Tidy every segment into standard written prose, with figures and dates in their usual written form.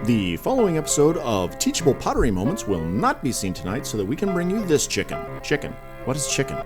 The following episode of Teachable Pottery Moments will not be seen tonight so that we can bring you this chicken. Chicken. What is chicken?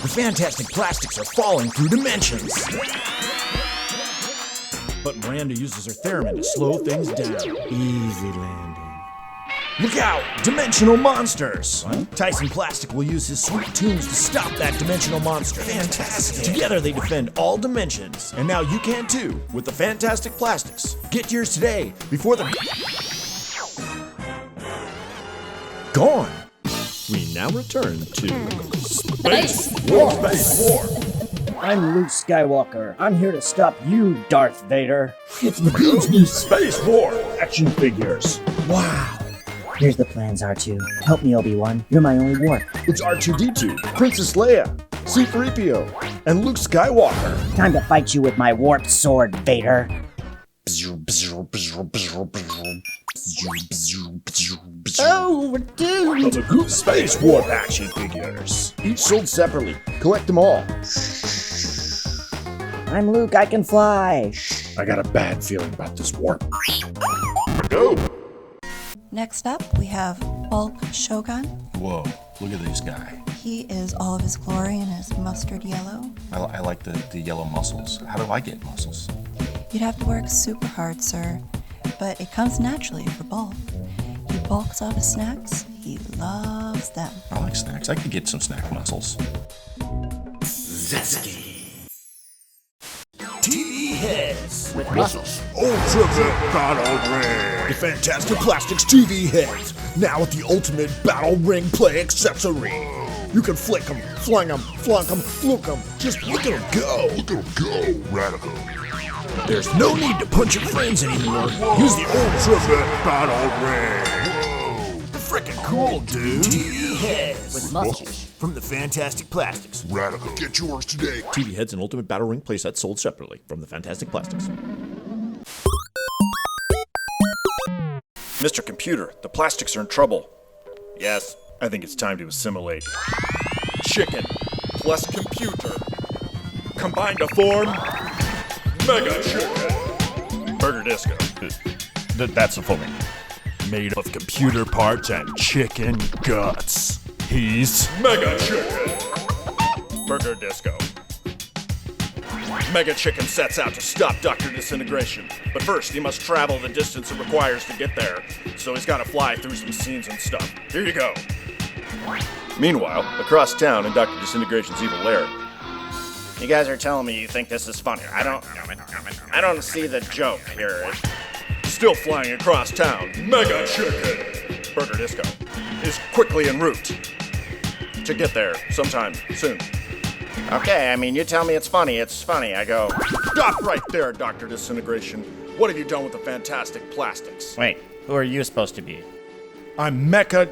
The fantastic plastics are falling through dimensions. But Miranda uses her theremin to slow things down. Easy landing. Look out! Dimensional monsters! What? Tyson Plastic will use his sweet tunes to stop that dimensional monster. Fantastic! Together they defend all dimensions. And now you can too, with the Fantastic Plastics. Get yours today, before they're gone. We now return to Space War! Space War! I'm Luke Skywalker. I'm here to stop you, Darth Vader. It's the Disney Space War! Action figures. Wow! Here's the plans, R2. Help me, Obi-Wan. You're my only warp. It's R2-D2, Princess Leia, C-3PO, and Luke Skywalker. Time to fight you with my warped sword, Vader. Oh, dude! The Goop Space Warp action figures. Each sold separately. Collect them all. I'm Luke. I can fly. I got a bad feeling about this warp. Go! Next up, we have Bulk Shogun. Whoa, look at this guy. He is all of his glory in his mustard yellow. I like the yellow muscles. How do I get muscles? You'd have to work super hard, sir, but it comes naturally for Bulk. He bulks on his snacks. He loves them. I like snacks. I could get some snack muscles. Zetsky. TV heads. With muscles. Ultimate Battle Ring. The Fantastic Plastics TV heads. Now with the ultimate Battle Ring play accessory. You can flick them, fling them, flunk them, fluke them. Just look at them go. Look at him go, radical. There's no need to punch your friends anymore. Use the Ultimate Battle Ring. Frickin' cool, dude. TV heads. With muscles. From the Fantastic Plastics. Radical. Get yours today. TV heads and Ultimate Battle Ring playsets sold separately from the Fantastic Plastics. Mr. Computer, the plastics are in trouble. Yes, I think it's time to assimilate. Chicken plus computer combined to form Mega Chicken. Burger Disco. That's the full name. Made of computer parts and chicken guts. He's Mega Chicken. Burger Disco. Mega Chicken sets out to stop Dr. Disintegration, but first he must travel the distance it requires to get there, so he's gotta fly through some scenes and stuff. Here you go. Meanwhile, across town in Dr. Disintegration's evil lair. You guys are telling me you think this is funny. I don't see the joke here. Still flying across town, Mega Chicken, Burger Disco, is quickly en route to get there sometime soon. Okay, I mean, you tell me it's funny, I go, stop right there, Dr. Disintegration. What have you done with the Fantastic Plastics? Wait, who are you supposed to be? I'm Mecha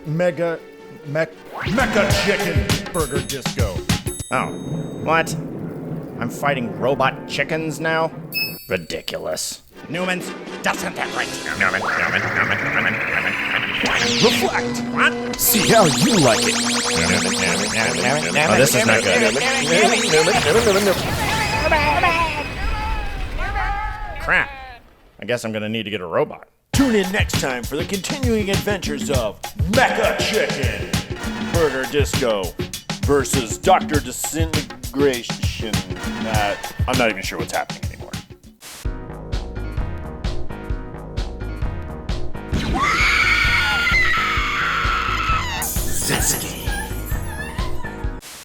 Chicken Burger Disco. Oh, what? I'm fighting robot chickens now? Ridiculous. Newman's doesn't that right? Newman. Reflect! What? See how you like it. Oh, this is not good. Crap. I guess I'm gonna need to get a robot. Tune in next time for the continuing adventures of Mecha Chicken Burger Disco versus Dr. Disintegration. I'm not even sure what's happening anymore.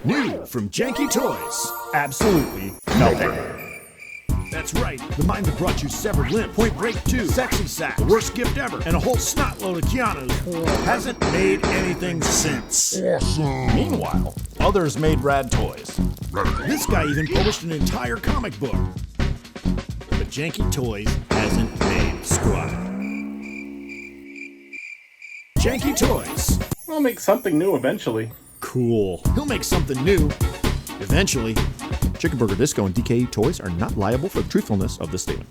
New from Janky Toys. Absolutely nothing. That's right, the mind that brought you Severed Limb, Point Break 2, Sexy Sack, the worst gift ever, and a whole snotload of Keanu's hasn't made anything since. Awesome. Meanwhile, others made rad toys. Radical. This guy even published an entire comic book. But Janky Toys hasn't made squat. Janky Toys. I'll make something new eventually. Cool. He'll make something new. Eventually. Chicken Burger Disco and DKE Toys are not liable for the truthfulness of this statement.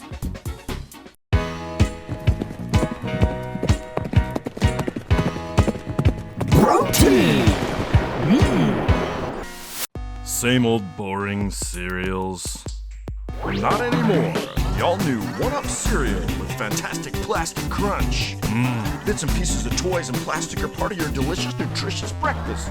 Same old boring cereals. Not anymore. Y'all new 1-Up cereal with fantastic plastic crunch. Bits and pieces of toys and plastic are part of your delicious, nutritious breakfast.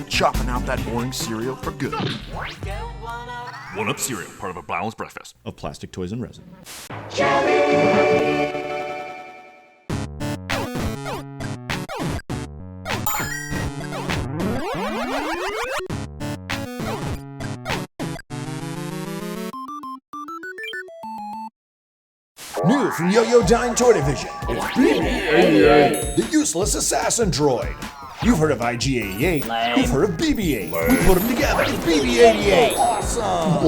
Chopping out that boring cereal for good. 1-Up cereal, part of a balanced breakfast of plastic toys and resin. New from Yo-Yodyne Toy Division, it's BB-88, the useless assassin droid. You've heard of IG-88, you've heard of BB-8. We put them together, BB-88. Awesome!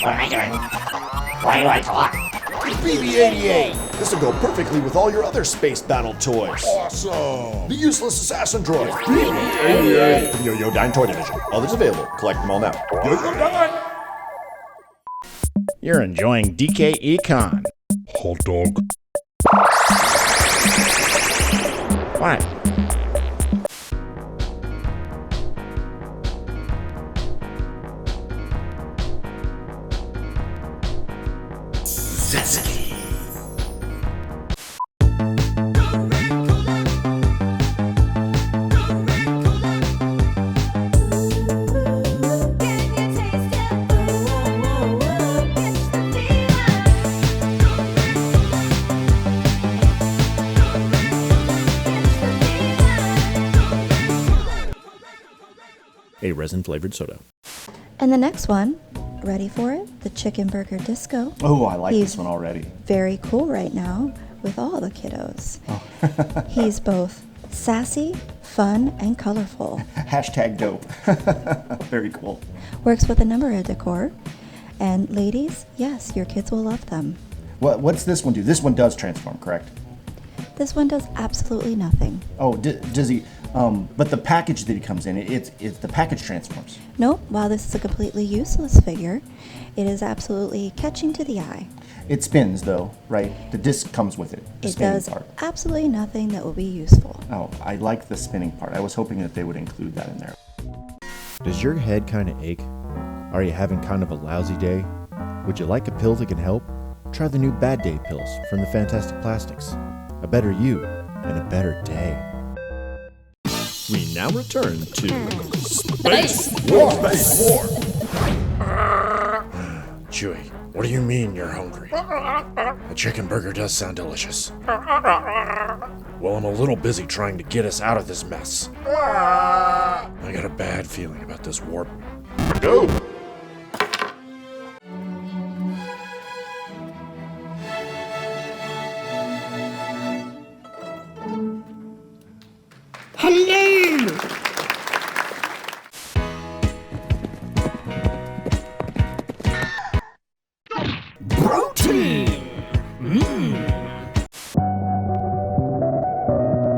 What am I doing? Why do I talk? It's BB-88. This will go perfectly with all your other space battle toys. Awesome! The useless assassin droid, BB-88, from Yo-Yodyne Toy Division. Others available. Collect them all now. Yo-Yodyne! You're enjoying DK Econ. Hot dog. What? Zesky. A resin-flavored soda. And the next one, ready for it? The Chicken Burger Disco. Oh, I like He's this one already. very cool right now with all the kiddos. He's both sassy, fun, and colorful. Hashtag dope. Very cool. Works with a number of decor. And ladies, yes, your kids will love them. What's this one do? This one does transform, correct? This one does absolutely nothing. Oh, does he? But the package that he comes in, it's the package transforms. Nope, while this is a completely useless figure, it is absolutely catching to the eye. It spins though, right? The disc comes with it. The It spinning does part. absolutely nothing that will be useful. Oh, I like the spinning part. I was hoping that they would include that in there. Does your head kind of ache? Are you having kind of a lousy day? Would you like a pill that can help? Try the new Bad Day pills from the Fantastic Plastics. A better you and a better day. We now return to Space War. Chewie, what do you mean you're hungry? A chicken burger does sound delicious. Well, I'm a little busy trying to get us out of this mess. I got a bad feeling about this warp. Go!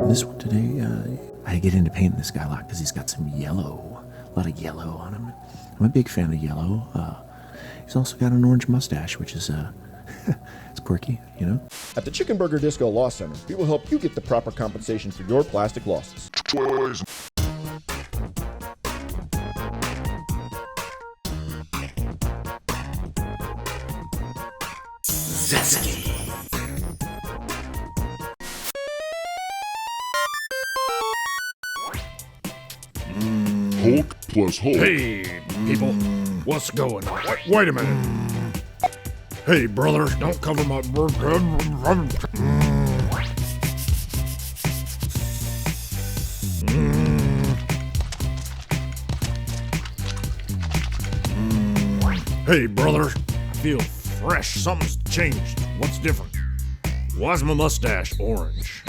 This one today, I get into painting this guy a lot because he's got some yellow, a lot of yellow on him. I'm a big fan of yellow. He's also got an orange mustache, which is it's quirky, you know. At the Chicken Burger Disco Loss Center, we will help you get the proper compensation for your plastic losses. Toys. Zesky. Hulk plus Hulk. Hey, people, what's going on? Wait a minute. Hey, brother, don't cover my... Hey, brother, I feel fresh. Something's changed. What's different? Why's my mustache orange?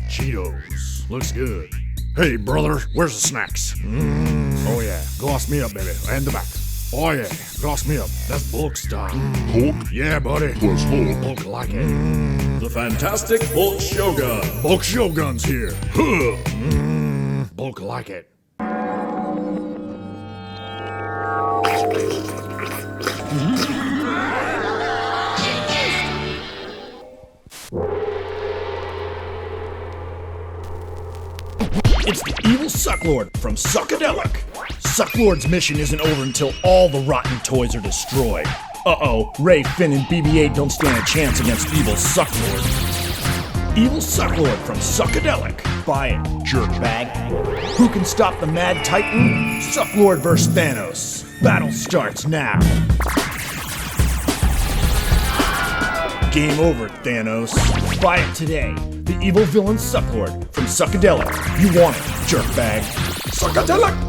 Cheetos. Looks good. Hey, brother, where's the snacks? Oh, yeah. Gloss me up, baby. And the back. Oh, yeah. Gloss me up. That's bulk style. Hulk Yeah, buddy. plus Hulk. Bulk like it. The fantastic Bulk Shogun. Bulk Shogun's here. Huh. Bulk like it. It's the evil Sucklord from Suckadelic. Sucklord's mission isn't over until all the rotten toys are destroyed. Uh-oh, Ray, Finn, and BB-8 don't stand a chance against evil Sucklord. Evil Sucklord from Suckadelic. Buy it, jerkbag. Who can stop the Mad Titan? Sucklord vs. Thanos. Battle starts now. Game over, Thanos. Buy it today. The evil villain Sucklord from Suckadelic. You want it, jerkbag. Suckadelic!